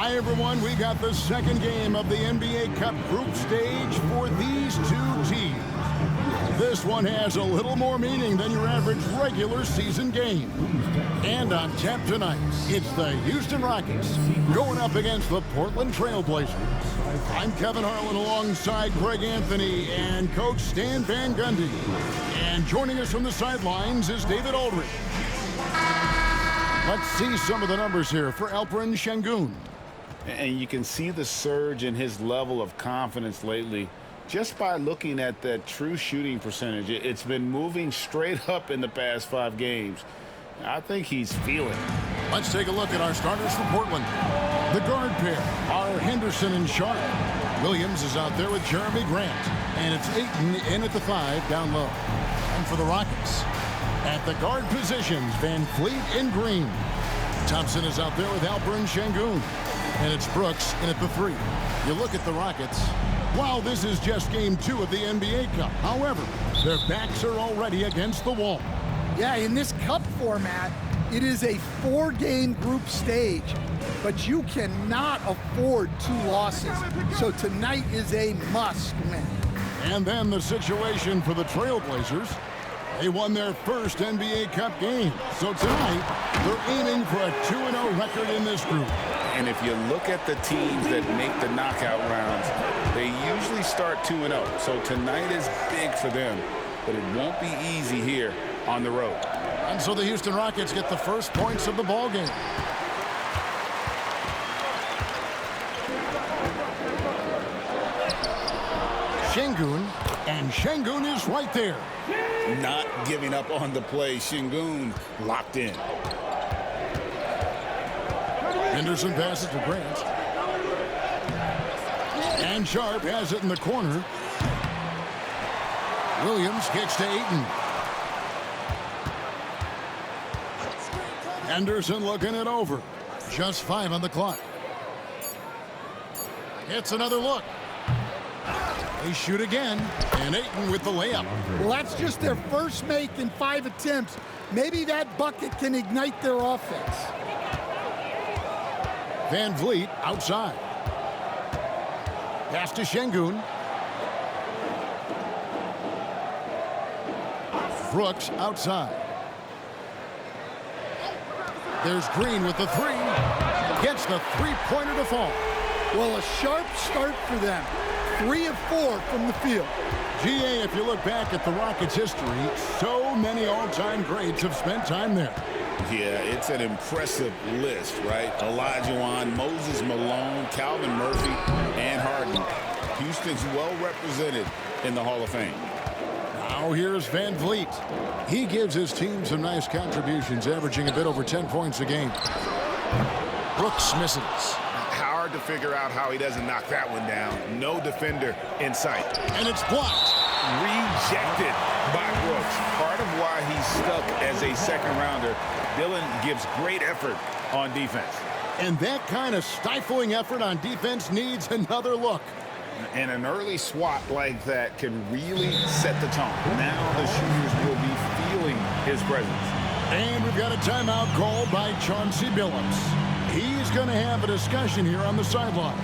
Hi, everyone. We got the second game of the NBA Cup group stage for these two teams. This one has a little more meaning than your average regular season game. And on tap tonight, it's the Houston Rockets going up against the Portland Trail Blazers. I'm Kevin Harlan alongside Greg Anthony and Coach Stan Van Gundy. And joining us from the sidelines is David Aldridge. Let's see some of the numbers here for Alperen Sengun. And you can see the surge in his level of confidence lately just by looking at that true shooting percentage. It's been moving straight up in the past 5 games. I think he's feeling it. Let's take a look at our starters for Portland. The guard pair are Henderson and Sharp. Williams is out there with Jeremy Grant. And it's Ayton in at the 5 down low. And for the Rockets, at the guard positions, Van Fleet and Green. Thompson is out there with Alperen Sengun. And it's Brooks in at the 3. You look at the Rockets. While this is just game 2 of the NBA Cup, however, their backs are already against the wall. Yeah, in this cup format, it is a 4-game group stage, but you cannot afford 2 losses. So tonight is a must-win. And then the situation for the Trailblazers. They won their first NBA Cup game. So tonight, they're aiming for a 2-0 record in this group. And if you look at the teams that make the knockout rounds, they usually start 2-0. So tonight is big for them, but it won't be easy here on the road. And so the Houston Rockets get the first points of the ball game. Sengun, and Sengun is right there. Not giving up on the play. Sengun locked in. Henderson passes to Grant. And Sharp has it in the corner. Williams kicks to Ayton. Henderson looking it over. Just 5 on the clock. It's another look. They shoot again. And Ayton with the layup. Well, that's just their first make in 5 attempts. Maybe that bucket can ignite their offense. Van Vliet outside. Pass to Sengun. Brooks outside. There's Green with the 3. Gets the 3-pointer to fall. Well, a sharp start for them. 3 of 4 from the field. GA, if you look back at the Rockets' history, so many all-time greats have spent time there. Yeah, it's an impressive list, right? Olajuwon, Moses Malone, Calvin Murphy, and Harden. Houston's well represented in the Hall of Fame. Now here's Van Vliet. He gives his team some nice contributions, averaging a bit over 10 points a game. Brooks misses. Hard to figure out how he doesn't knock that one down. No defender in sight. And it's blocked. Rejected by Brooks. Part of why he's stuck as a second-rounder. Dillon gives great effort on defense. And that kind of stifling effort on defense needs another look. And an early swat like that can really set the tone. Now the shooters will be feeling his presence. And we've got a timeout called by Chauncey Billups. He's going to have a discussion here on the sideline.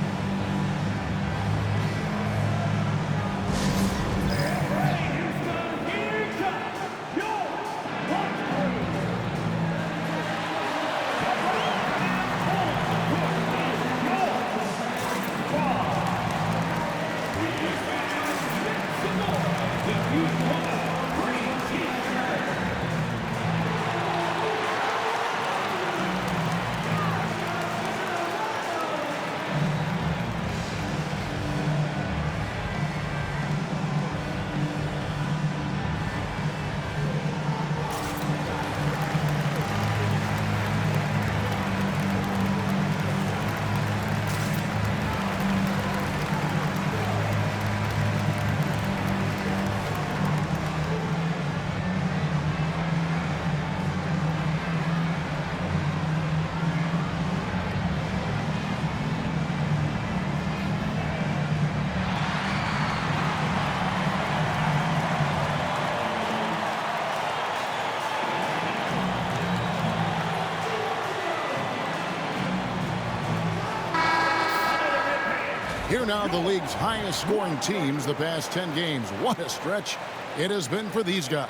Here now, the league's highest scoring teams the past 10 games. What a stretch it has been for these guys.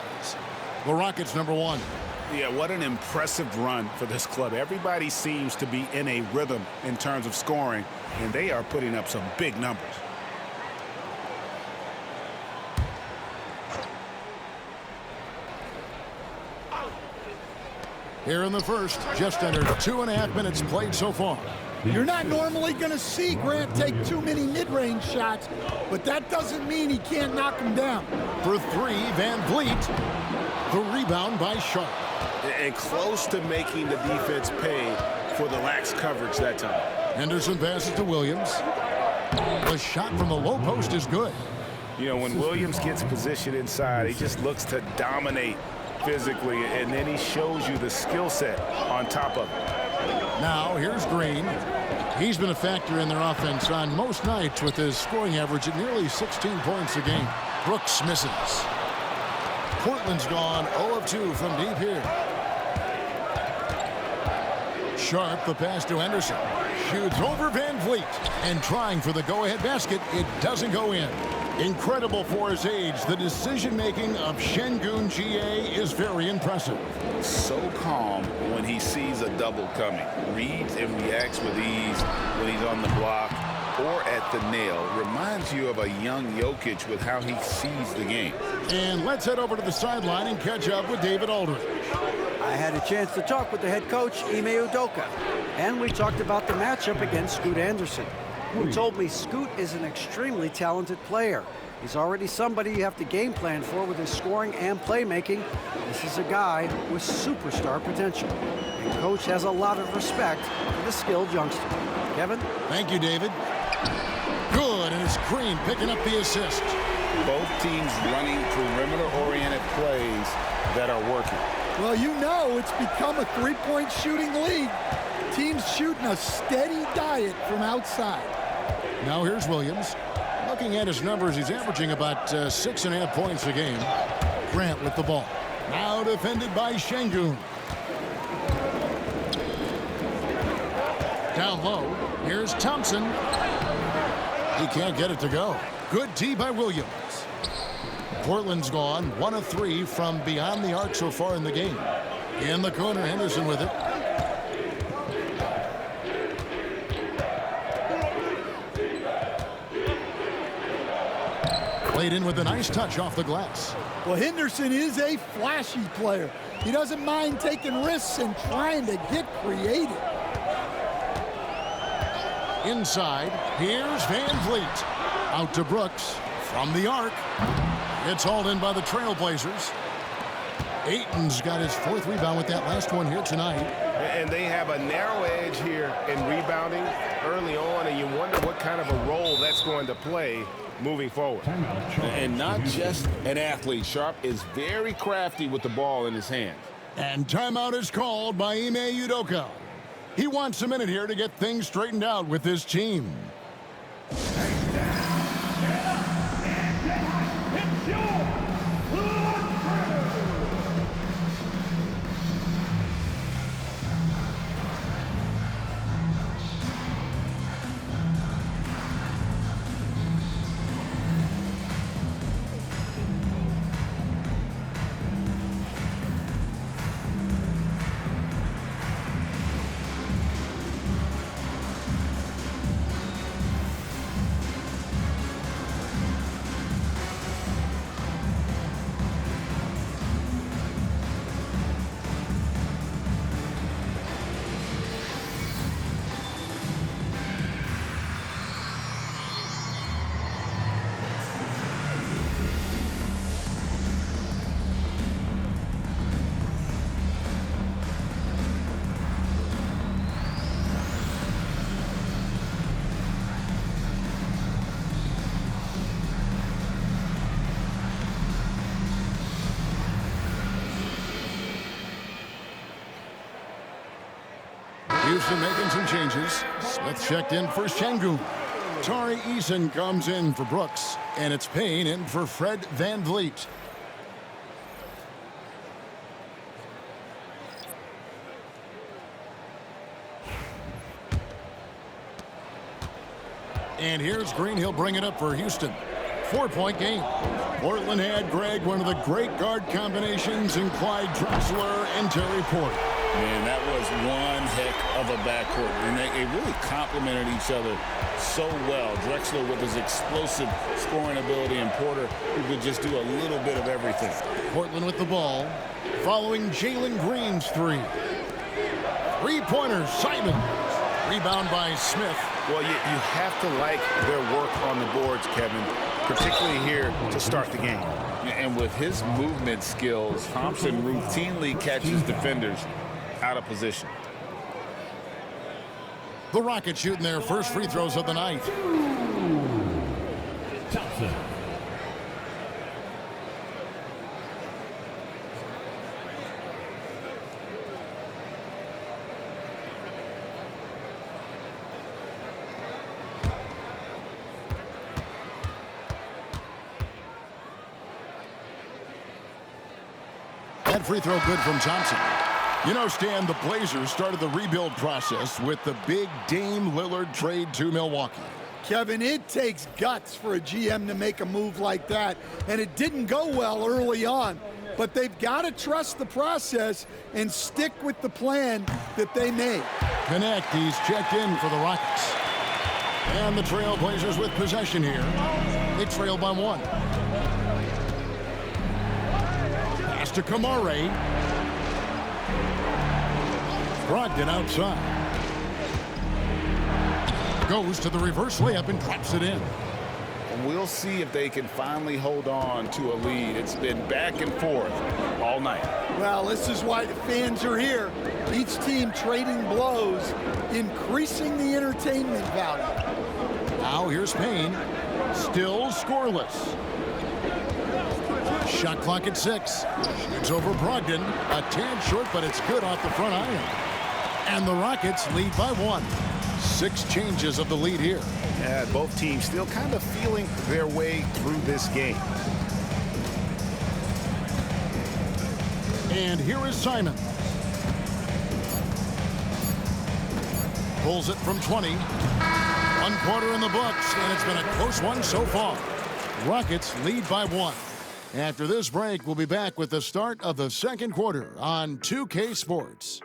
The Rockets, number 1. Yeah, what an impressive run for this club. Everybody seems to be in a rhythm in terms of scoring, and they are putting up some big numbers. Here in the first, just under 2.5 minutes played so far. You're not normally going to see Grant take too many mid-range shots, but that doesn't mean he can't knock them down. For 3, Van Vliet. The rebound by Sharp. And close to making the defense pay for the lax coverage that time. Henderson passes to Williams. The shot from the low post is good. You know, when Williams gets positioned inside, he just looks to dominate physically, and then he shows you the skill set on top of it. Now, here's Green. He's been a factor in their offense on most nights with his scoring average at nearly 16 points a game. Brooks misses. Portland's gone 0 of 2 from deep here. Sharp, the pass to Henderson. Shoots over Van Vliet. And trying for the go-ahead basket, it doesn't go in. Incredible for his age. The decision-making of Şengün GA is very impressive. So calm when he sees a double coming. Reads and reacts with ease when he's on the block or at the nail. Reminds you of a young Jokic with how he sees the game. And let's head over to the sideline and catch up with David Aldridge. I had a chance to talk with the head coach, Ime Udoka, and we talked about the matchup against Scoot Anderson. He told me Scoot is an extremely talented player. He's already somebody you have to game plan for with his scoring and playmaking. This is a guy with superstar potential. And Coach has a lot of respect for the skilled youngster. Kevin? Thank you, David. Good, and it's Green picking up the assist. Both teams running perimeter-oriented plays that are working. Well, you know it's become a three-point shooting league. Teams shooting a steady diet from outside. Now here's Williams. Looking at his numbers, he's averaging about 6.5 points a game. Grant with the ball. Now defended by Şengün. Down low, here's Thompson. He can't get it to go. Good D by Williams. Portland's gone 1 of 3 from beyond the arc so far in the game. In the corner, Henderson with it. Played in with a nice touch off the glass. Well, Henderson is a flashy player. He doesn't mind taking risks and trying to get creative. Inside, here's Van Vliet. Out to Brooks from the arc. It's hauled in by the Trailblazers. Ayton's got his 4th rebound with that last one here tonight. And they have a narrow edge here in rebounding early on, and you wonder what kind of a role that's going to play moving forward. And not just an athlete. Sharp is very crafty with the ball in his hand. And timeout is called by Ime Udoka. He wants a minute here to get things straightened out with his team. Houston making some changes. Smith checked in for Şengün. Tari Eason comes in for Brooks. And it's Payne in for Fred Van Vliet. And here's Green. He'll bring it up for Houston. 4-point game. Portland had, Greg, one of the great guard combinations in Clyde Drexler and Terry Porter. Man, that was one heck of a backcourt. And they really complemented each other so well. Drexler with his explosive scoring ability, and Porter who could just do a little bit of everything. Portland with the ball, following Jalen Green's three. Three-pointer, Simon. Rebound by Smith. Well, you have to like their work on the boards, Kevin, particularly here to start the game. And with his movement skills, Thompson routinely catches defenders out of position. The Rockets shooting their first free throws of the night. Thompson. That free throw good from Thompson. You know, Stan, the Blazers started the rebuild process with the big Dame Lillard trade to Milwaukee. Kevin, it takes guts for a GM to make a move like that, and it didn't go well early on. But they've got to trust the process and stick with the plan that they made. Connect, he's checked in for the Rockets. And the Trailblazers with possession here. They trail by one. Pass to Kamare. Brogdon outside. Goes to the reverse layup and drops it in. And we'll see if they can finally hold on to a lead. It's been back and forth all night. Well, this is why the fans are here. Each team trading blows, increasing the entertainment value. Now here's Payne. Still scoreless. Shot clock at 6. Shoots over Brogdon. A tad short, but it's good off the front iron. And the Rockets lead by 1. 6 changes of the lead here. Yeah, both teams still kind of feeling their way through this game. And here is Simon. Pulls it from 20. 1 quarter in the books, and it's been a close one so far. Rockets lead by 1. After this break, we'll be back with the start of the second quarter on 2K Sports.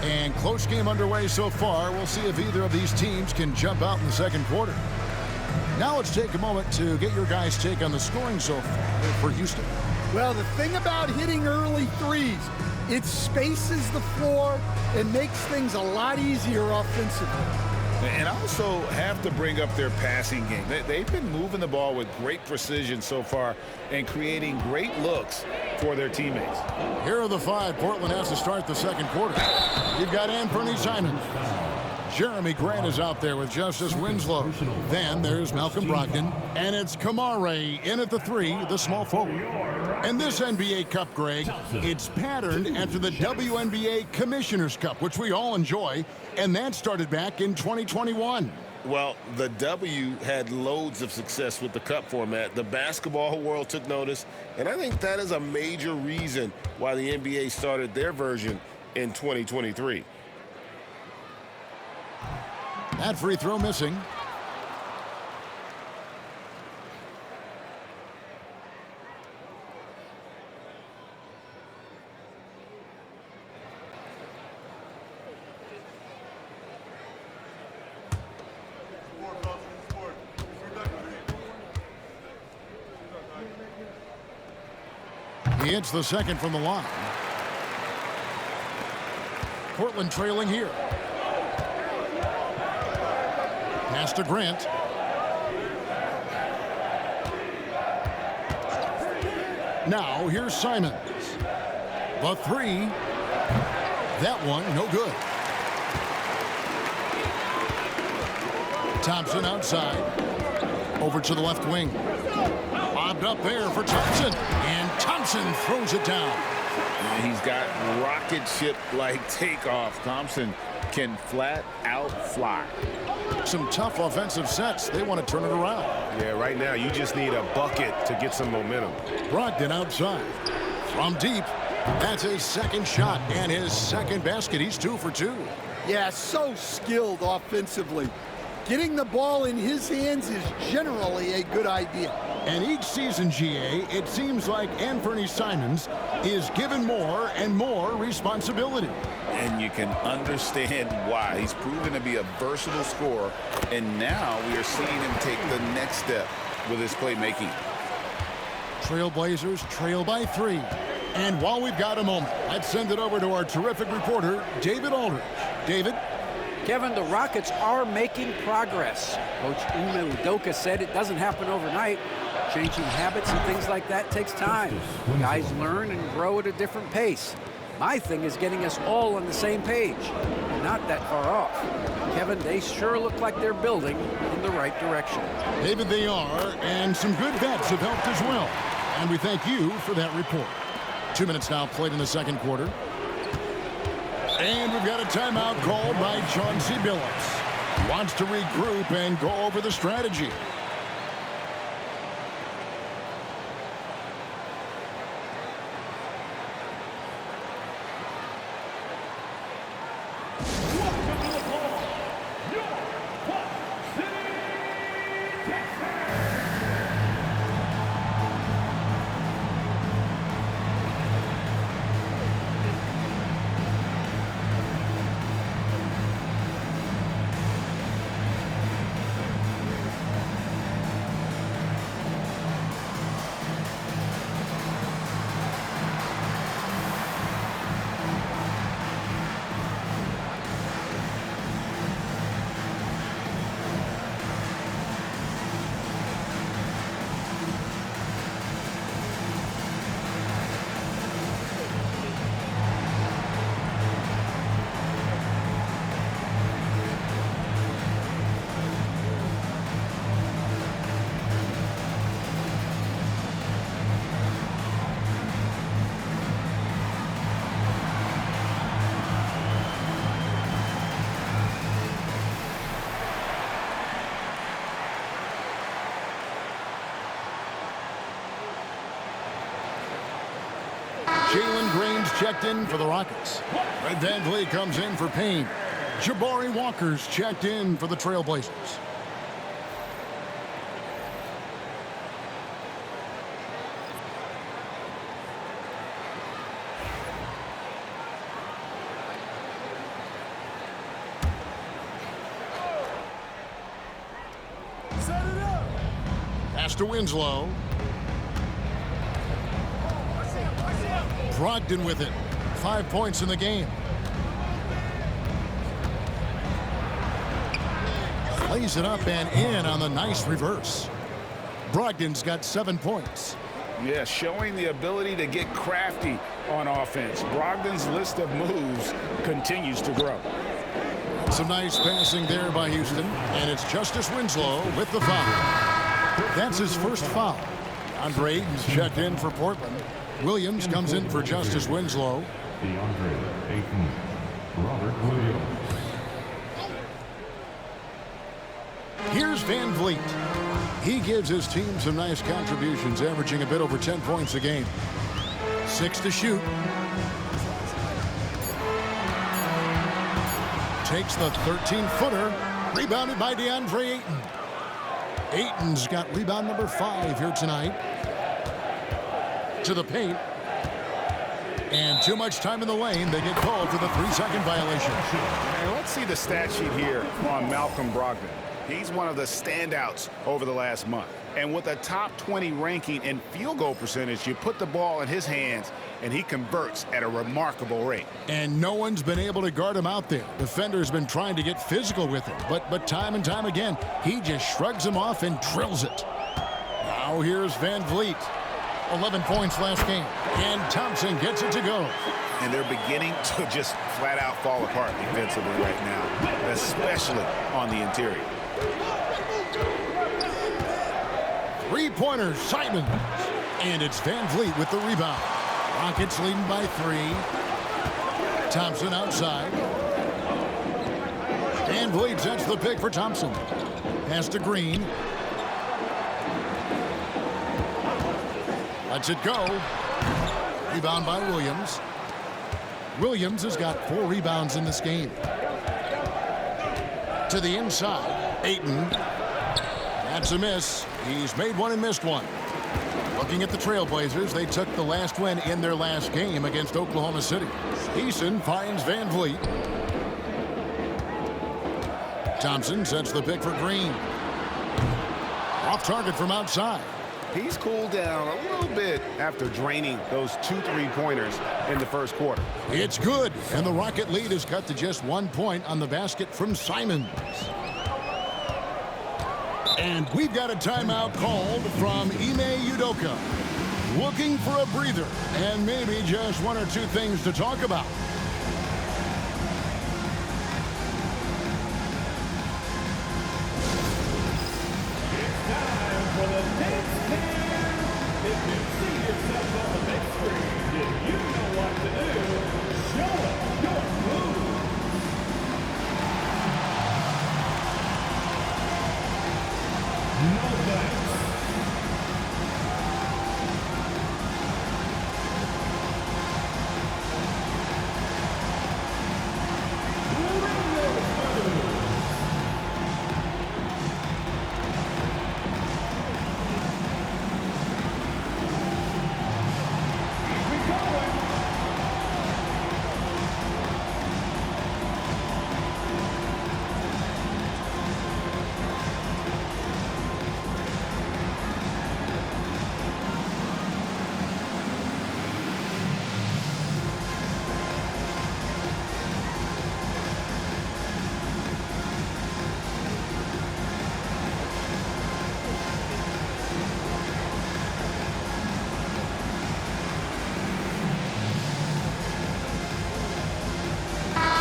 And close game underway so far. We'll see if either of these teams can jump out in the second quarter. Now let's take a moment to get your guys' take on the scoring so far for Houston. Well, the thing about hitting early threes, it spaces the floor and makes things a lot easier offensively. And also have to bring up their passing game. They've been moving the ball with great precision so far and creating great looks for their teammates. Here are the 5 Portland has to start the second quarter. You've got Anthony Simons. Jeremy Grant is out there with Justice Winslow. Then there's Malcolm Brogdon. And it's Kamare in at the 3, the small forward. And this NBA Cup, Greg, it's patterned after the WNBA Commissioner's Cup, which we all enjoy, and that started back in 2021. Well, the W had loads of success with the Cup format. The basketball world took notice, and I think that is a major reason why the NBA started their version in 2023. That free throw missing. He hits the second from the line. Portland trailing here. Pass to Grant. Now here's Simons. The 3. That one no good. Thompson outside. Over to the left wing. Bobbed up there for Thompson. And Thompson throws it down. And he's got rocket ship-like takeoff. Thompson can flat out fly. Some tough offensive sets. They want to turn it around. Yeah, right now you just need a bucket to get some momentum. Brogdon outside. From deep. That's his second shot and his second basket. He's 2 for 2. Yeah, so skilled offensively. Getting the ball in his hands is generally a good idea. And each season, GA, it seems like Anthony Simons is given more and more responsibility. And you can understand why. He's proven to be a versatile scorer, and now we are seeing him take the next step with his playmaking. Trailblazers trail by 3. And while we've got a moment, let's send it over to our terrific reporter, David Aldridge. David? Kevin, the Rockets are making progress. Coach Ime Udoka said it doesn't happen overnight. Changing habits and things like that takes time. Guys learn and grow at a different pace. My thing is getting us all on the same page. Not that far off. Kevin, they sure look like they're building in the right direction. David, they are, and some good vets have helped as well. And we thank you for that report. 2 minutes now played in the second quarter. And we've got a timeout called by Chauncey Billups. He wants to regroup and go over the strategy. Jalen Green's checked in for the Rockets. Fred VanVleet comes in for Payne. Jabari Walker's checked in for the Trailblazers. Pass to Winslow. Brogdon with it. 5 points in the game. Plays it up and in on the nice reverse. Brogdon's got 7 points. Yeah, showing the ability to get crafty on offense. Brogdon's list of moves continues to grow. Some nice passing there by Houston. And it's Justice Winslow with the foul. That's his first foul. Andre Ayton's checked in for Portland. Williams comes in for Justice Winslow. DeAndre Ayton, Robert Williams. Here's VanVleet. He gives his team some nice contributions, averaging a bit over 10 points a game. 6 to shoot. Takes the 13-footer. Rebounded by DeAndre Ayton. Ayton's got rebound number 5 here tonight. To the paint. And too much time in the lane. They get called for the 3-second violation. And let's see the stat sheet here on Malcolm Brogdon. He's one of the standouts over the last month. And with a top 20 ranking in field goal percentage, you put the ball in his hands, and he converts at a remarkable rate. And no one's been able to guard him out there. Defender's been trying to get physical with him. But time and time again, he just shrugs him off and drills it. Now here's VanVleet. 11 points last game. And Thompson gets it to go. And they're beginning to just flat out fall apart defensively right now, especially on the interior. 3-pointer, Simon. And it's VanVleet with the rebound. Rockets leading by 3. Thompson outside. Van Vliet sets the pick for Thompson. Pass to Green. Lets it go. Rebound by Williams. Williams has got 4 rebounds in this game. To the inside. Ayton. That's a miss. He's made one and missed one. Looking at the Trailblazers, they took the last win in their last game against Oklahoma City. Eason finds Van Vliet. Thompson sets the pick for Green. Off target from outside. He's cooled down a little bit after draining those 2 3-pointers in the first quarter. It's good, and the Rocket lead is cut to just 1 point on the basket from Simons. And we've got a timeout called from Ime Udoka. Looking for a breather and maybe just 1 or 2 things to talk about.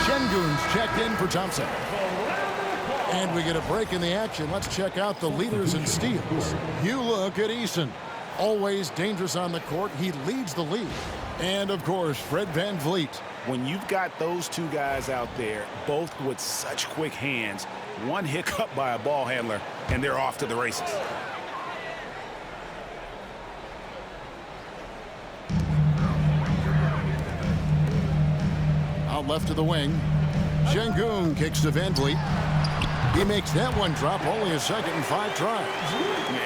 Şengün's checked in for Thompson. And we get a break in the action. Let's check out the leaders in steals. You look at Eason. Always dangerous on the court. He leads the league. And, of course, Fred Van Vliet. When you've got those 2 guys out there, both with such quick hands, one hiccup by a ball handler, and they're off to the races. Out left to the wing. Şengün kicks to Van Vliet. He makes that one drop, only a second in 5 tries.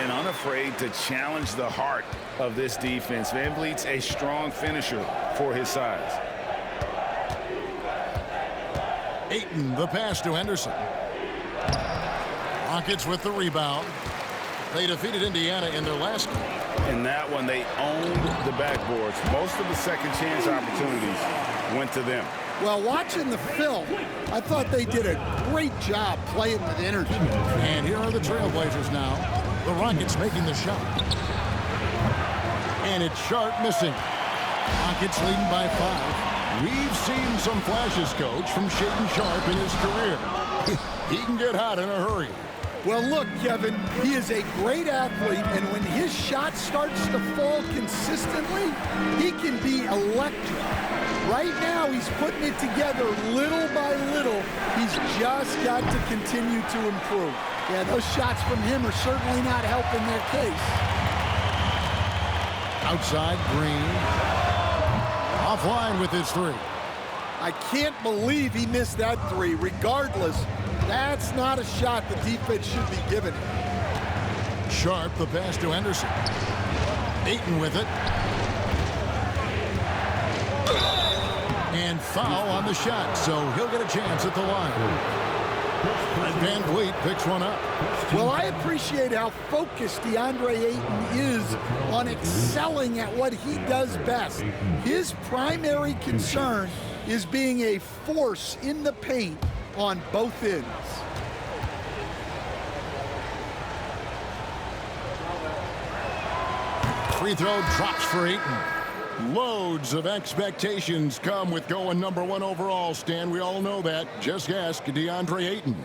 And unafraid to challenge the heart of this defense. Van Vliet's a strong finisher for his size. Ayton, the pass to Henderson. Rockets with the rebound. They defeated Indiana in their last game. In that one, they owned the backboards. Most of the second chance opportunities went to them. Well, watching the film, I thought they did a great job playing with energy. And here are the Trailblazers now. The Rockets making the shot. And it's Sharp missing. Rockets leading by 5. We've seen some flashes, Coach, from Shaedon Sharpe in his career. He can get hot in a hurry. Well, look, Kevin, he is a great athlete, and when his shot starts to fall consistently, he can be electric. Right now, he's putting it together little by little. He's just got to continue to improve. Yeah, those shots from him are certainly not helping their case. Outside, Green. Offline with his 3. I can't believe he missed that 3. Regardless, that's not a shot the defense should be giving him. Sharp, the pass to Henderson. Ayton with it. And foul on the shot, so he'll get a chance at the line. And Van Vliet picks one up. Well, I appreciate how focused DeAndre Ayton is on excelling at what he does best. His primary concern is being a force in the paint on both ends. Free throw drops for Ayton. Loads of expectations come with going #1 overall, Stan. We all know that. Just ask DeAndre Ayton.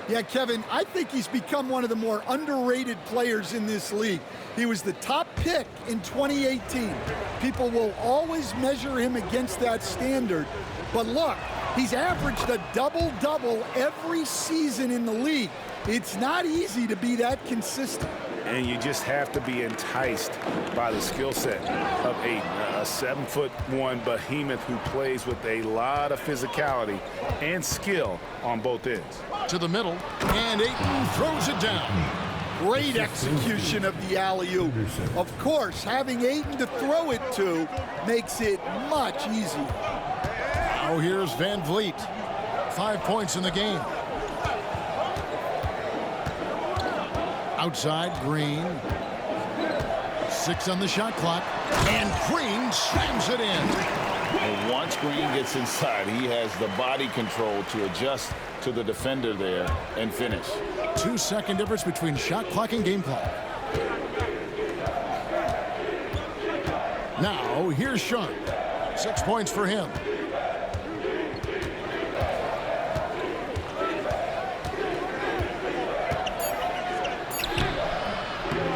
Yeah, Kevin, I think he's become one of the more underrated players in this league. He was the top pick in 2018. People will always measure him against that standard. But look, he's averaged a double-double every season in the league. It's not easy to be that consistent. And you just have to be enticed by the skill set of Ayton, a 7'1" behemoth who plays with a lot of physicality and skill on both ends. To the middle, and Ayton throws it down. Great execution of the alley-oop. Of course, having Ayton to throw it to makes it much easier. Now here's Van Vliet. 5 points in the game. Outside, Green. 6 on the shot clock. And Green slams it in. And once Green gets inside, he has the body control to adjust to the defender there and finish. 2-second difference between shot clock and game clock. Now, here's Sharp. 6 points for him.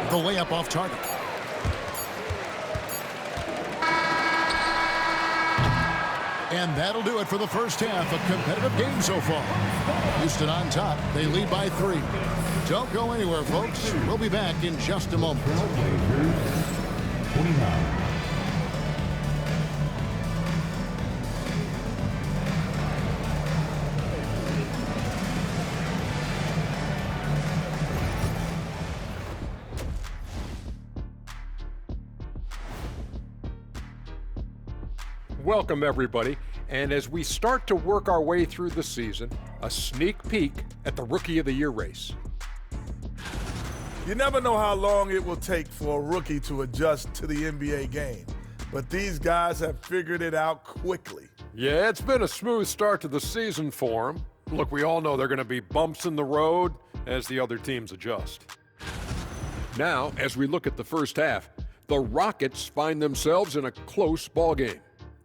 The layup off target. And that'll do it for the first half. A competitive game so far. Houston on top. They lead by 3. Don't go anywhere, folks. We'll be back in just a moment. 29. Welcome, everybody. And as we start to work our way through the season, a sneak peek at the Rookie of the Year race. You never know how long it will take for a rookie to adjust to the NBA game, but these guys have figured it out quickly. Yeah, it's been a smooth start to the season for them. Look, we all know there are going to be bumps in the road as the other teams adjust. Now, as we look at the first half, the Rockets find themselves in a close ball game.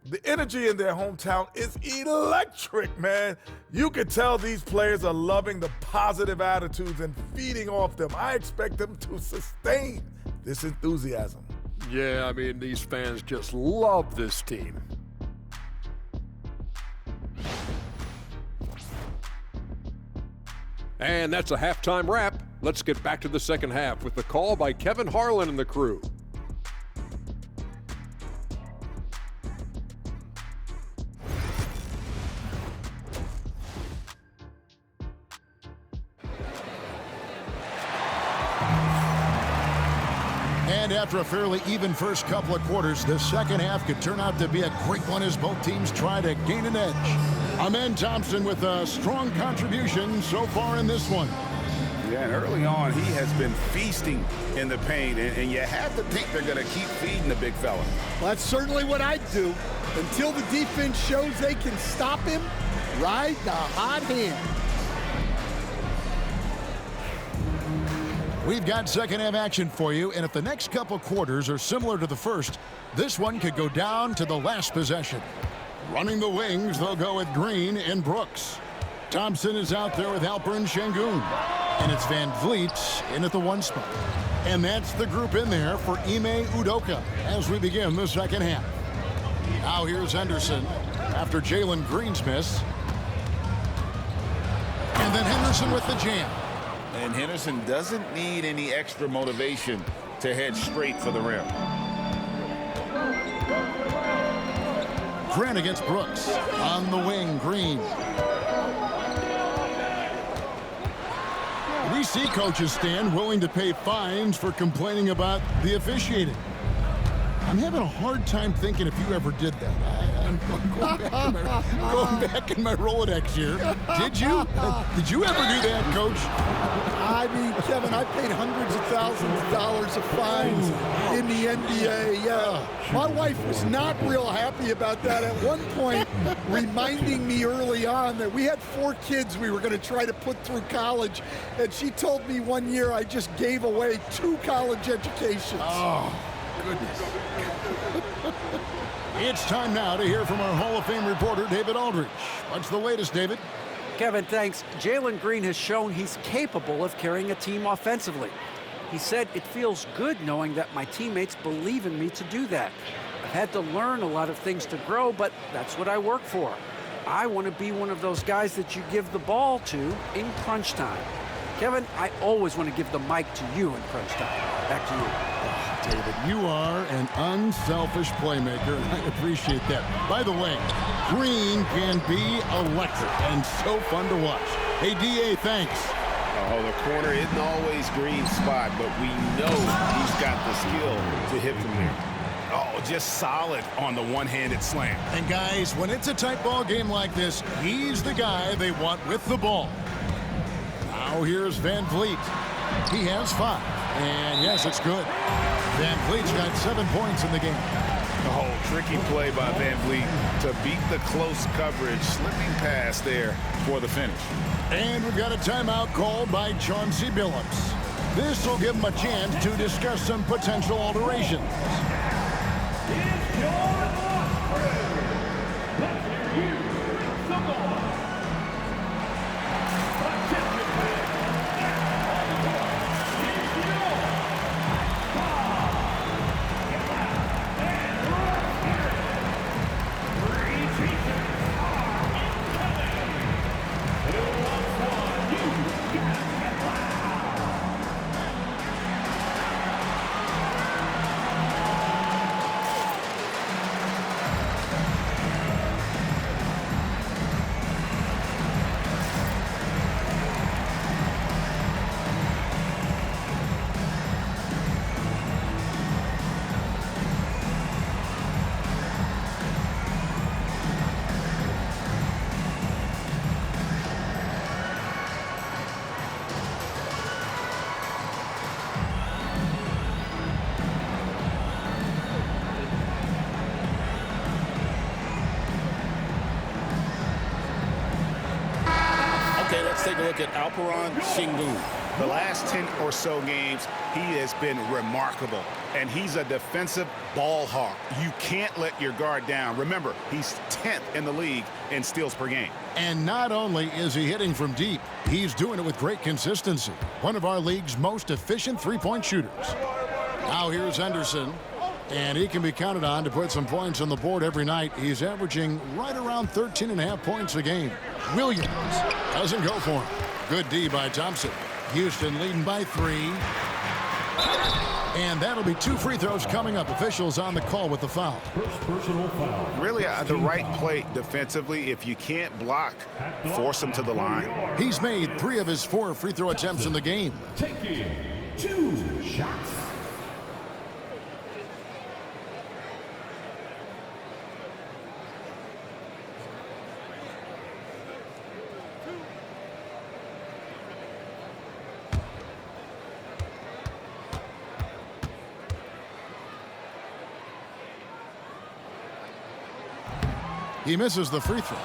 The energy in their hometown is electric, man. You can tell these players are loving the positive attitudes and feeding off them. I expect them to sustain this enthusiasm. Yeah, I mean, these fans just love this team. And that's a halftime wrap. Let's get back to the second half with the call by Kevin Harlan and the crew. And after a fairly even first couple of quarters, the second half could turn out to be a great one as both teams try to gain an edge. Amen Thompson with a strong contribution so far in this one. Yeah, and early on, he has been feasting in the paint, and you have to think they're going to keep feeding the big fella. Well, that's certainly what I'd do. Until the defense shows they can stop him, ride the hot hand. We've got second half action for you, and if the next couple quarters are similar to the first, this one could go down to the last possession. Running the wings, they'll go with Green and Brooks. Thompson is out there with Alperen Sengun. And it's Van Vliet in at the 1 spot. And that's the group in there for Ime Udoka as we begin the second half. Now here's Henderson after Jalen Green's miss. And then Henderson with the jam. And Henderson doesn't need any extra motivation to head straight for the rim. Grant against Brooks. On the wing, Green. We see coaches stand willing to pay fines for complaining about the officiating. I'm having a hard time thinking if you ever did that. I'm going back in my Rolodex here. Did you? Did you ever do that, Coach? I mean, Kevin, I paid hundreds of thousands of dollars of fines in the NBA. Yeah. My wife was not real happy about that at one point, reminding me early on that we had 4 kids we were going to try to put through college, and she told me one year I just gave away 2 college educations. Oh, goodness. It's time now to hear from our Hall of Fame reporter, David Aldridge. What's the latest, David? Kevin, thanks. Jalen Green has shown he's capable of carrying a team offensively. He said, "It feels good knowing that my teammates believe in me to do that. I've had to learn a lot of things to grow, but that's what I work for. I want to be one of those guys that you give the ball to in crunch time." Kevin, I always want to give the mic to you in crunch time. Back to you. David, you are an unselfish playmaker, and I appreciate that. By the way, Green can be electric and so fun to watch. Hey, D.A., thanks. Oh, the corner isn't always Green's spot, but we know he's got the skill to hit from there. Oh, just solid on the one-handed slam. And guys, when it's a tight ball game like this, he's the guy they want with the ball. Now here's Van Vliet. He has 5. And yes, it's good. Van Vliet's got 7 points in the game. Oh, tricky play by Van Vliet to beat the close coverage, slipping past there for the finish. And we've got a timeout called by Chauncey Billups. This will give him a chance to discuss some potential alterations. Okay, let's take a look at Alperen Sengun. The last 10 or so games, he has been remarkable. And he's a defensive ball hawk. You can't let your guard down. Remember, he's 10th in the league in steals per game. And not only is he hitting from deep, he's doing it with great consistency. One of our league's most efficient three-point shooters. Now here's Henderson. And he can be counted on to put some points on the board every night. He's averaging right around 13.5 points a game. Williams doesn't go for him. Good D by Thompson. Houston leading by 3. And that'll be 2 free throws coming up. Officials on the call with the foul. First personal foul. Really the right play defensively. If you can't block, force him to the line. He's made 3 of his 4 free throw attempts in the game. Taking 2 shots. He misses the free throw.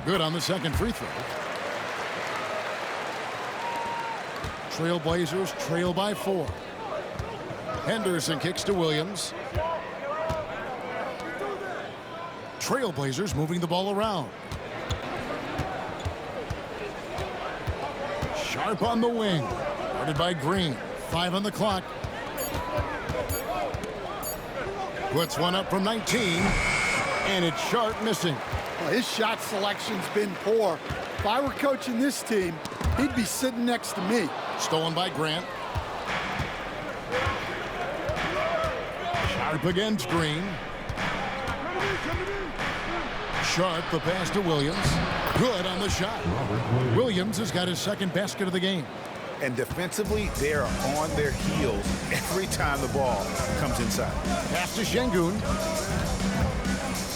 Good on the second free throw. Trailblazers trail by 4. Henderson kicks to Williams. Trailblazers moving the ball around. Sharp on the wing. Guarded by Green. 5 on the clock. Puts one up from 19. And it's Sharp missing. Well, his shot selection's been poor. If I were coaching this team, he'd be sitting next to me. Stolen by Grant. Sharp against Green. Sharp, the pass to Williams. Good on the shot. Williams has got his second basket of the game. And defensively, they're on their heels every time the ball comes inside. Pass to Sengun.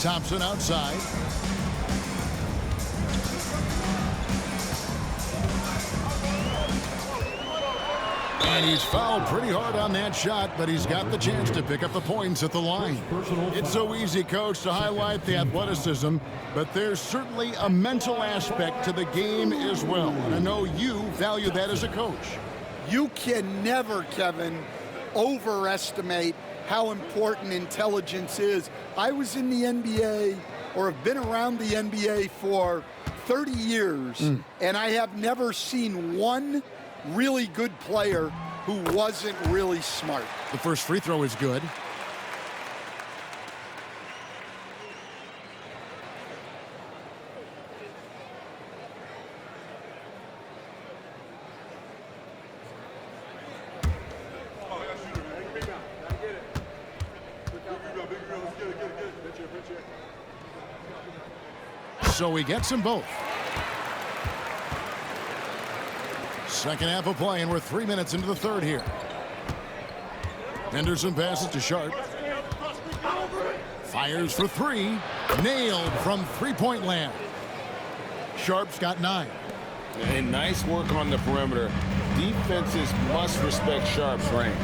Thompson outside. And he's fouled pretty hard on that shot, but he's got the chance to pick up the points at the line. It's so easy, Coach, to highlight the athleticism, but there's certainly a mental aspect to the game as well. And I know you value that as a coach. You can never, Kevin, overestimate how important intelligence is. I was in the NBA, or have been around the NBA for 30 years, and I have never seen one really good player who wasn't really smart. The first free throw is good. So he gets them both. Second half of play, and we're 3 minutes into the third here. Henderson passes to Sharp. Fires for three. Nailed from three-point land. Sharp's got 9. And nice work on the perimeter. Defenses must respect Sharp's range.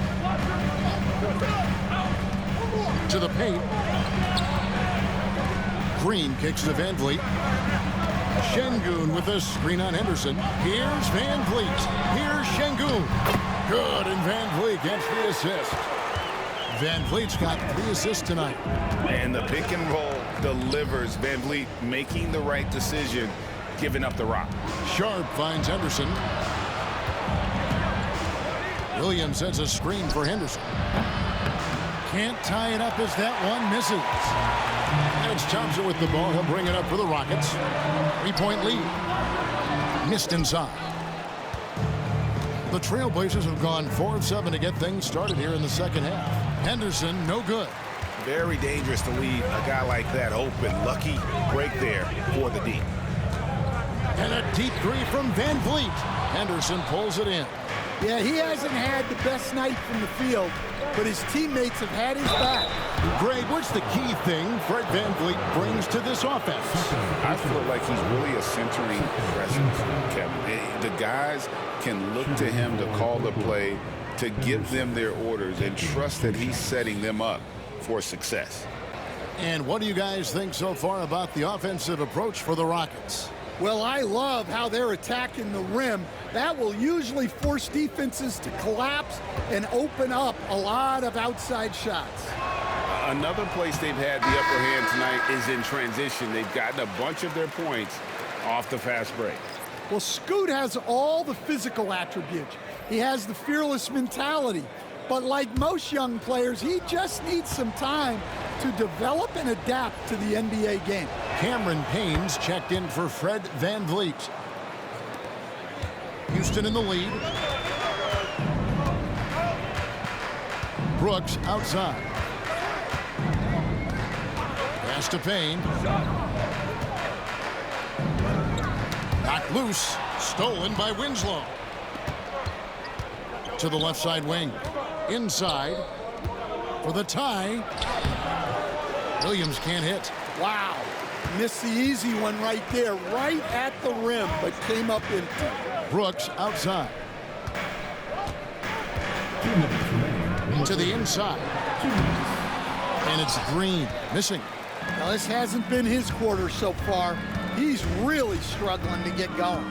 To the paint. Green kicks to Van Vliet. Şengün with a screen on Henderson. Here's Van Vliet. Here's Şengün. Good, and Van Vliet gets the assist. Van Vliet's got 3 assists tonight. And the pick and roll delivers. Van Vliet making the right decision, giving up the rock. Sharp finds Henderson. Williams sets a screen for Henderson. Can't tie it up as that one misses. And it's Thompson with the ball. He'll bring it up for the Rockets. 3-point lead. Missed inside. The Trailblazers have gone 4 of 7 to get things started here in the second half. Henderson, no good. Very dangerous to leave a guy like that open. Lucky break there for the D. And a deep three from Van Vliet. Henderson pulls it in. Yeah, he hasn't had the best night from the field, but his teammates have had his back. Greg, what's the key thing Fred Van Vliet brings to this offense? I feel like he's really a centering presence, Kevin. The guys can look to him to call the play, to give them their orders, and trust that he's setting them up for success. And what do you guys think so far about the offensive approach for the Rockets? Well, I love how they're attacking the rim. That will usually force defenses to collapse and open up a lot of outside shots. Another place they've had the upper hand tonight is in transition. They've gotten a bunch of their points off the fast break. Well, Scoot has all the physical attributes. He has the fearless mentality. But like most young players, he just needs some time to develop and adapt to the NBA game. Cameron Payne's checked in for Fred Van Vliet. Houston in the lead. Brooks outside. Pass to Payne. Knocked loose. Stolen by Winslow. To the left side wing. Inside for the tie. Williams can't hit. Wow. Missed the easy one right there, right at the rim, but came up empty. Brooks outside. To the inside. And it's Green missing. Now, this hasn't been his quarter so far. He's really struggling to get going.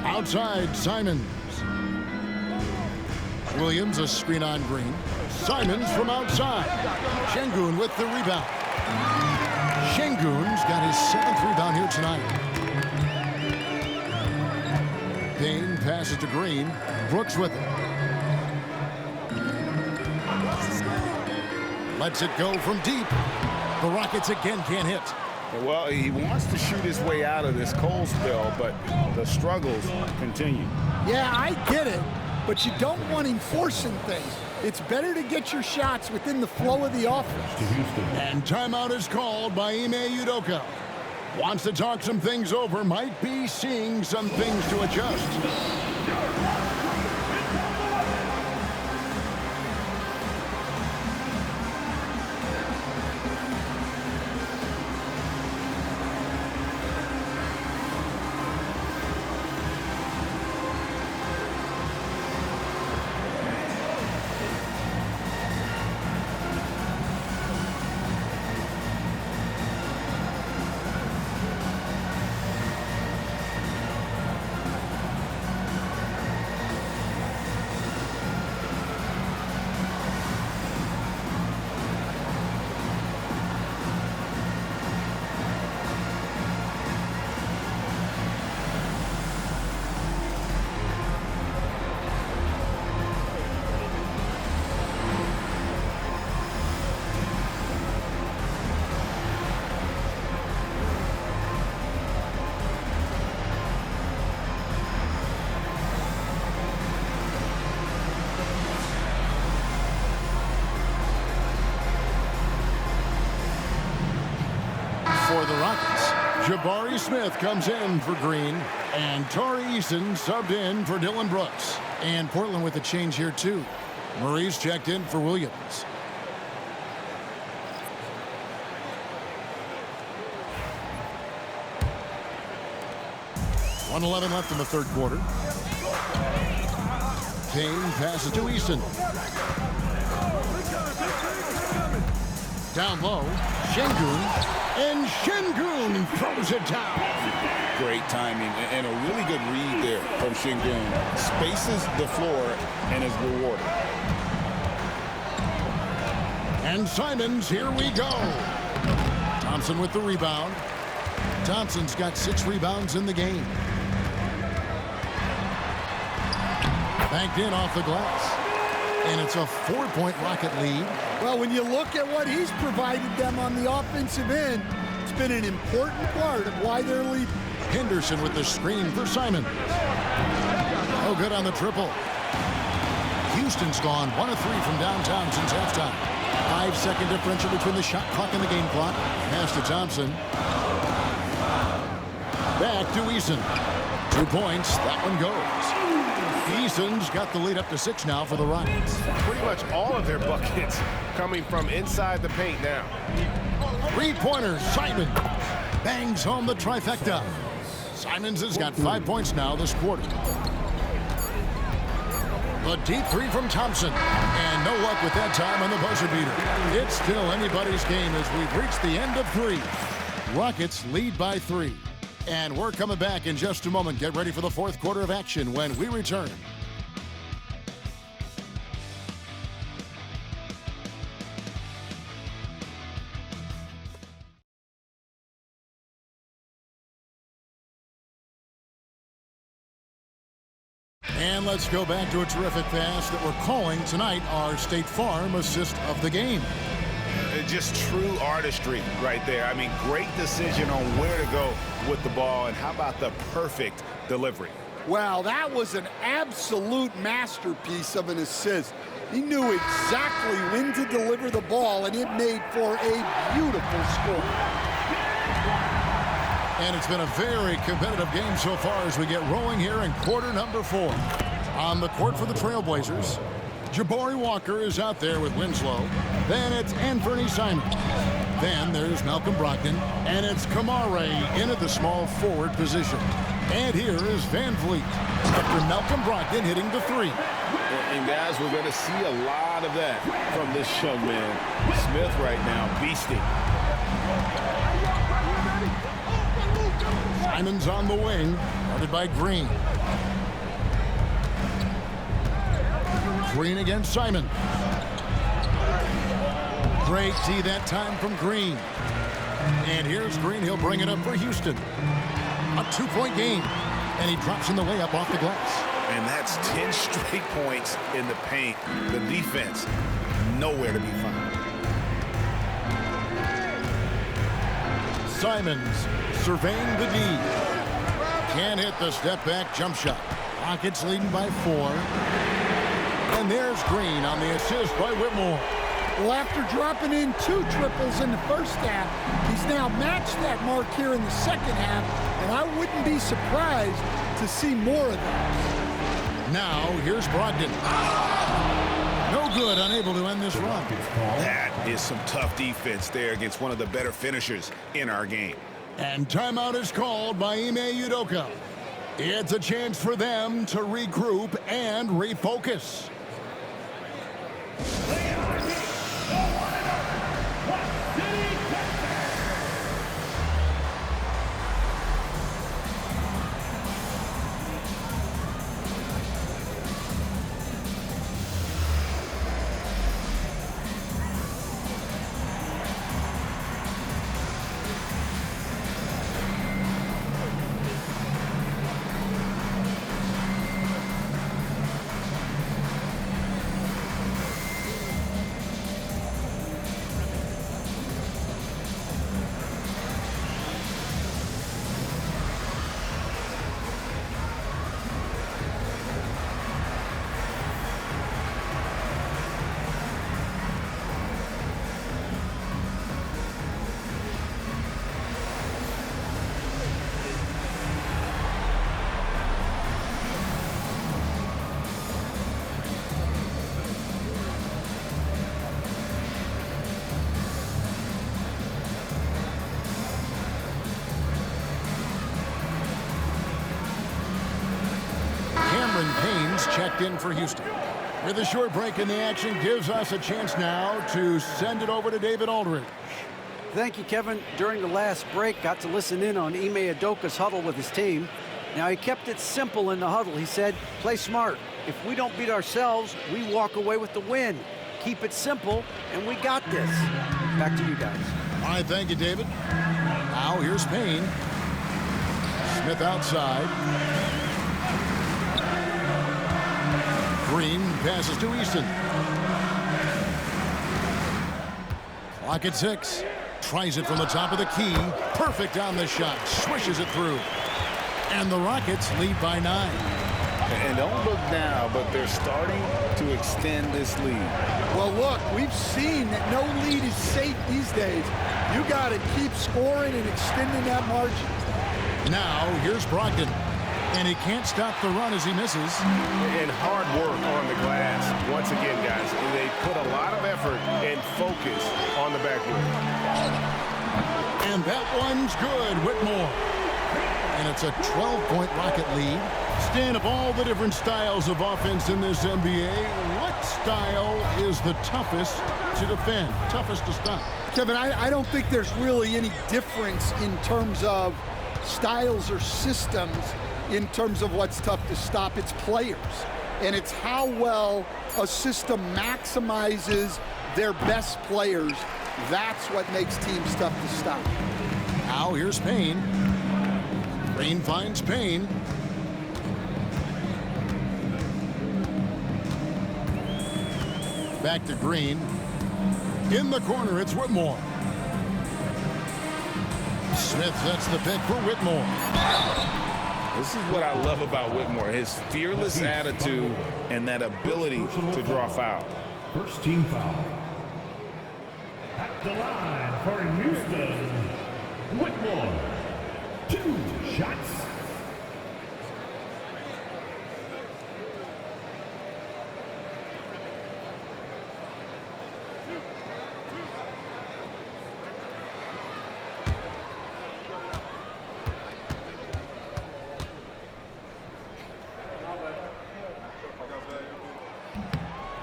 Outside, Simons. Williams, a screen on Green. Simons from outside. Şengün with the rebound. Şengün's got his 7th rebound here tonight. Payne passes to Green. Brooks with it. Lets it go from deep. The Rockets again can't hit. Well, he wants to shoot his way out of this cold spell, but the struggles continue. Yeah, I get it, but you don't want him forcing things. It's better to get your shots within the flow of the offense. And timeout is called by Ime Udoka. Wants to talk some things over, might be seeing some things to adjust. For the Rockets, Jabari Smith comes in for Green, and Tari Eason subbed in for Dylan Brooks. And Portland with a change here, too. Murray's checked in for Williams. .111 left in the third quarter. Kane passes to Eason. Down low, Şengün, and Şengün throws it down. Great timing and a really good read there from Şengün. Spaces the floor and is rewarded. And Simons, here we go. Thompson with the rebound. Thompson's got 6 rebounds in the game. Banked in off the glass. And it's a 4-point Rocket lead. Well, when you look at what he's provided them on the offensive end, it's been an important part of why they're leading. Henderson with the screen for Simon. Oh, good on the triple. Houston's gone 1 of 3 from downtown since halftime. 5-second differential between the shot clock and the game clock. Pass to Thompson. Back to Eason. 2 points. That one goes. Eason's got the lead up to 6 now for the Rockets. Pretty much all of their buckets coming from inside the paint now. 3-pointer, Simon bangs home the trifecta. Simons has got 5 points now this quarter. The deep 3 from Thompson. And no luck with that time on the buzzer beater. It's still anybody's game as we've reached the end of 3. Rockets lead by 3. And we're coming back in just a moment. Get ready for the fourth quarter of action when we return. And let's go back to a terrific pass that we're calling tonight our State Farm assist of the game. Just true artistry right there. I mean, great decision on where to go with the ball, and how about the perfect delivery? Wow, that was an absolute masterpiece of an assist. He knew exactly when to deliver the ball, and it made for a beautiful score. And it's been a very competitive game so far as we get rolling here in quarter number 4. On the court for the Trailblazers, Jabari Walker is out there with Winslow. Then it's Anthony Simons. Then there's Malcolm Brogdon. And it's Kamare in at the small forward position. And here is Van Vliet after Malcolm Brogdon hitting the 3. And guys, we're going to see a lot of that from this young man. Smith right now, beasting. Simons on the wing, guarded by Green. Green against Simon. Great D that time from Green. And here's Green. He'll bring it up for Houston. A 2-point game. And he drops in the layup off the glass. And that's 10 straight points in the paint. The defense, nowhere to be found. Simons surveying the D. Can't hit the step-back jump shot. Rockets leading by 4. And there's Green on the assist by Whitmore. Well, after dropping in 2 triples in the first half, he's now matched that mark here in the second half, and I wouldn't be surprised to see more of that. Now, here's Brogdon. No good, unable to end this run. That is some tough defense there against one of the better finishers in our game. And timeout is called by Ime Udoka. It's a chance for them to regroup and refocus. checked in for Houston. With a short break in the action, gives us a chance now to send it over to David Aldridge. Thank you, Kevin. During the last break, got to listen in on Ime Udoka's huddle with his team. Now, he kept it simple in the huddle. He said, play smart. If we don't beat ourselves, we walk away with the win. Keep it simple, and we got this. Back to you guys. All right, thank you, David. Now, here's Payne. Smith outside. Green passes to Easton. Clock at 6. Tries it from the top of the key. Perfect on the shot. Swishes it through. And the Rockets lead by 9. And don't look now, but they're starting to extend this lead. Well, look, we've seen that no lead is safe these days. You got to keep scoring and extending that margin. Now, here's Brogdon. And he can't stop the run as he misses. And hard work on the glass. Once again, guys, they put a lot of effort and focus on the backboard. And that one's good, Whitmore. And it's a 12-point Rocket lead. Stan, of all the different styles of offense in this NBA, what style is the toughest to defend, toughest to stop? Kevin, I don't think there's really any difference in terms of styles or systems in terms of what's tough to stop. It's players. And it's how well a system maximizes their best players. That's what makes teams tough to stop. Now here's Payne. Green finds Payne. Back to Green. In the corner, it's Whitmore. Smith sets the pick for Whitmore. This is what I love about Whitmore, his fearless attitude and that ability to draw foul. First team foul. At the line for Houston, Whitmore. 2 shots.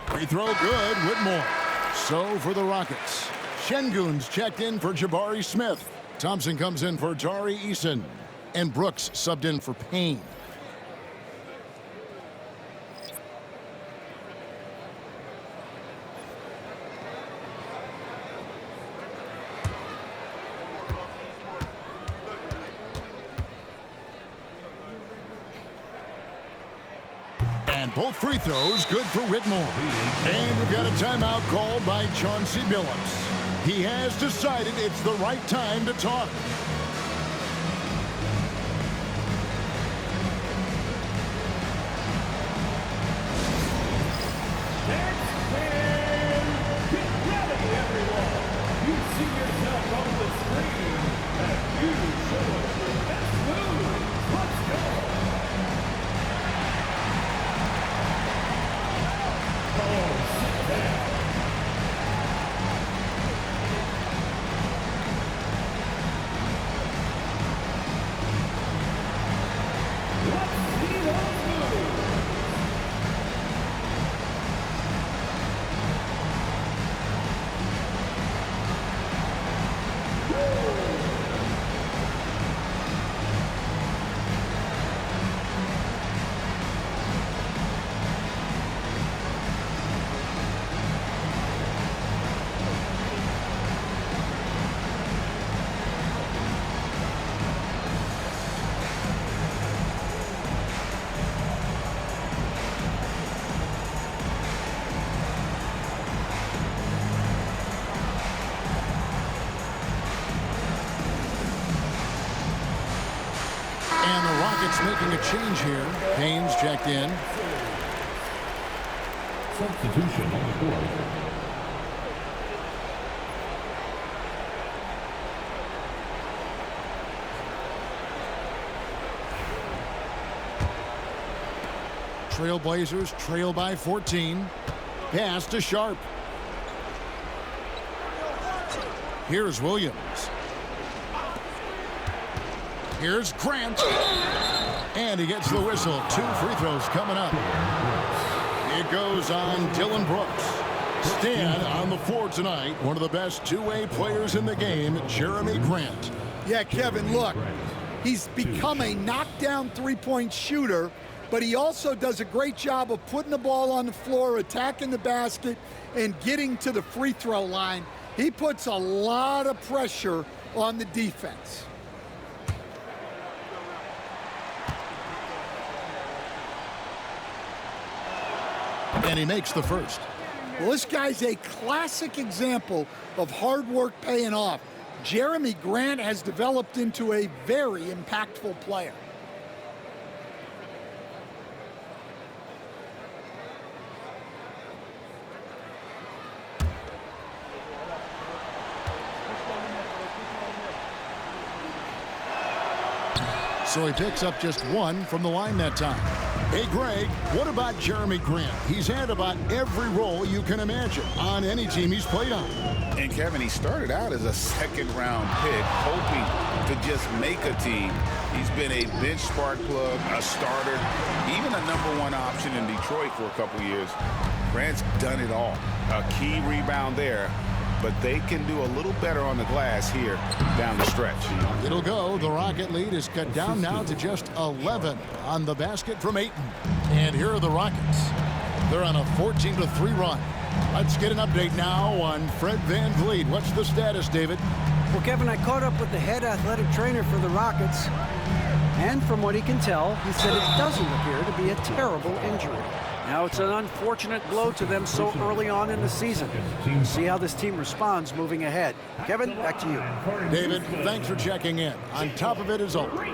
Free throw good, Whitmore. So for the Rockets. Şengün's checked in for Jabari Smith. Thompson comes in for Tari Eason. And Brooks subbed in for Payne. And both free throws good for Whitmore. And we've got a timeout called by Chauncey Billups. He has decided it's the right time to talk. Making a change here. Payne's checked in. Substitution on the court. Trailblazers trail by 14. Pass to Sharp. Here's Williams. Here's Grant. And he gets the whistle. 2 free throws coming up. goes on Dylan Brooks. Stand on the floor tonight, one of the best two-way players in the game, Jeremy Grant. Yeah, Kevin, look, he's become a knockdown three-point shooter, but he also does a great job of putting the ball on the floor, attacking the basket, and getting to the free throw line. He puts a lot of pressure on the defense. And he makes the first. Well, this guy's a classic example of hard work paying off. Jeremy Grant has developed into a very impactful player. So he picks up just one from the line that time. Hey, Greg, what about Jeremy Grant? He's had about every role you can imagine on any team he's played on. And Kevin, he started out as a second-round pick, hoping to just make a team. He's been a bench spark plug, a starter, even a #1 option in Detroit for a couple years. Grant's done it all. A key rebound there, but they can do a little better on the glass here down the stretch. It'll go. The Rocket lead is cut down now to just 11 on the basket from Ayton. And here are the Rockets. They're on a 14-3 run. Let's get an update now on Fred VanVleet. What's the status, David? Well, Kevin, I caught up with the head athletic trainer for the Rockets, and from what he can tell, he said it doesn't appear to be a terrible injury. Now, it's an unfortunate blow to them so early on in the season. We'll see how this team responds moving ahead. Kevin, back to you. David, thanks for checking in. On top of it, as always.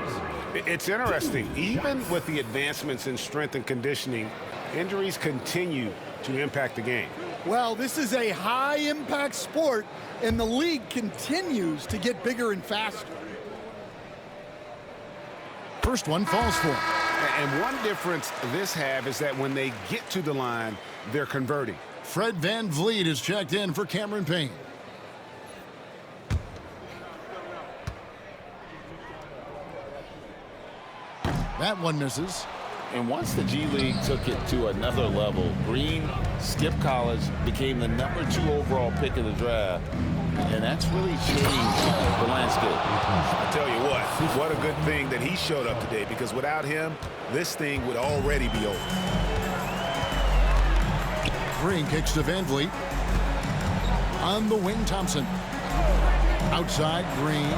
It's interesting. Even with the advancements in strength and conditioning, injuries continue to impact the game. Well, this is a high-impact sport, and the league continues to get bigger and faster. First one falls for him. And one difference this have is that when they get to the line, they're converting. Fred VanVleet is checked in for Cameron Payne. That one misses. And once the G League took it to another level, Green skipped college, became the #2 overall pick of the draft, and that's really changed the landscape. I tell you what a good thing that he showed up today, because without him, this thing would already be over. Green kicks to VanVleet. On the wing, Thompson. Outside, Green.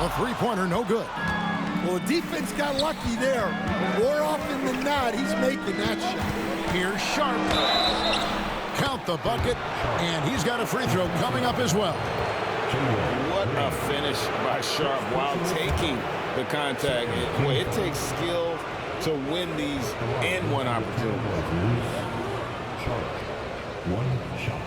A three-pointer, no good. Well, the defense got lucky there. More often than not, he's making that shot. Here's Sharp. Count the bucket, and he's got a free throw coming up as well. What a finish by Sharp while taking the contact. Boy, it takes skill to win these and-one opportunities. One shot.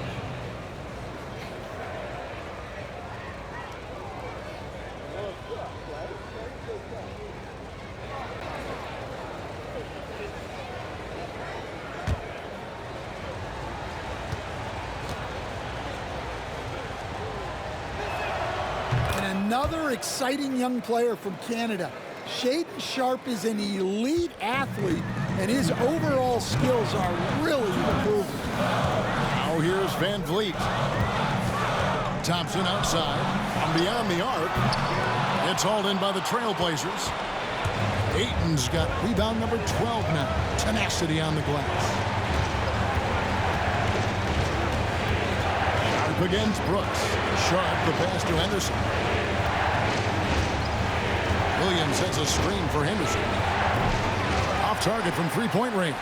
Another exciting young player from Canada. Shaedon Sharp is an elite athlete, and his overall skills are really improving. Now here's VanVleet. Thompson outside. From beyond the arc. It's hauled in by the Trailblazers. Ayton's got rebound number 12 now. Tenacity on the glass. Sharp against Brooks. Sharp the pass to Henderson. Williams has a screen for Henderson. Off target from three-point range.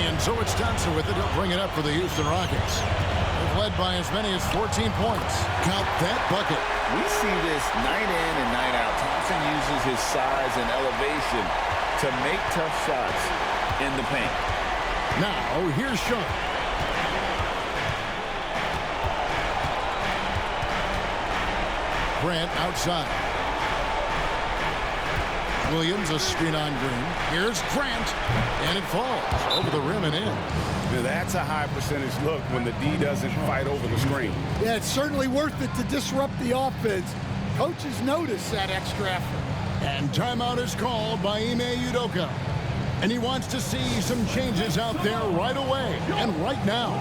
And so it's Thompson with it. He'll bring it up for the Houston Rockets. They've led by as many as 14 points. Count that bucket. We see this night in and night out. Thompson uses his size and elevation to make tough shots in the paint. Now, here's Sharp. Grant outside. Williams, a screen on Green. Here's Grant, and it falls over the rim and in. Now that's a high percentage look when the D doesn't fight over the screen. Yeah, it's certainly worth it to disrupt the offense. Coaches notice that extra effort. And timeout is called by Ime Udoka. And he wants to see some changes out there right away and right now.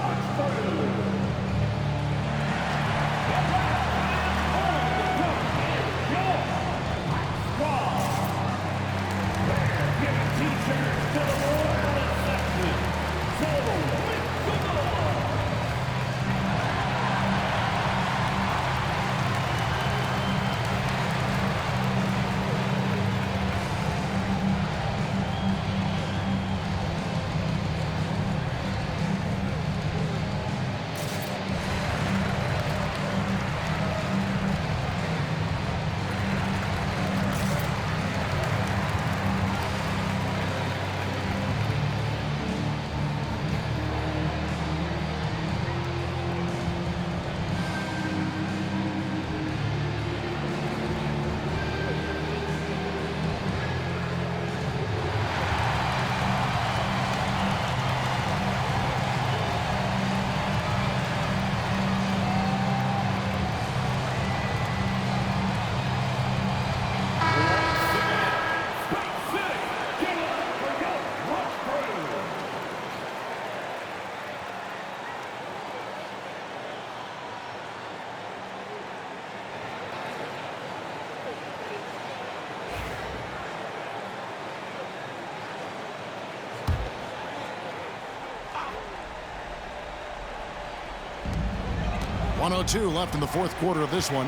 .102 left in the fourth quarter of this one.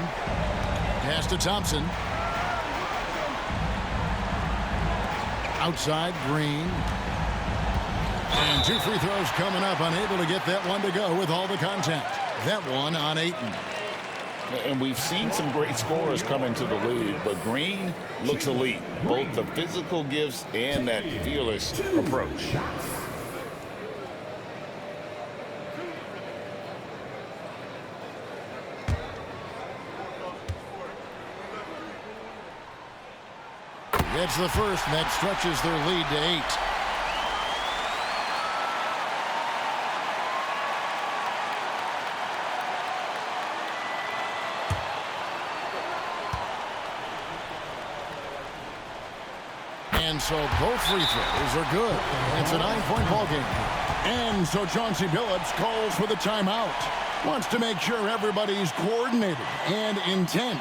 Pass to Thompson. Outside, Green. And 2 free throws coming up. Unable to get that one to go with all the contact. That one on Ayton. And we've seen some great scorers come into the league, but Green looks elite. Both the physical gifts and that fearless approach. Gets the first, and that stretches their lead to 8. And so both free throws are good. It's a 9-point ball game. And so Chauncey Billups calls for the timeout. Wants to make sure everybody's coordinated and intent.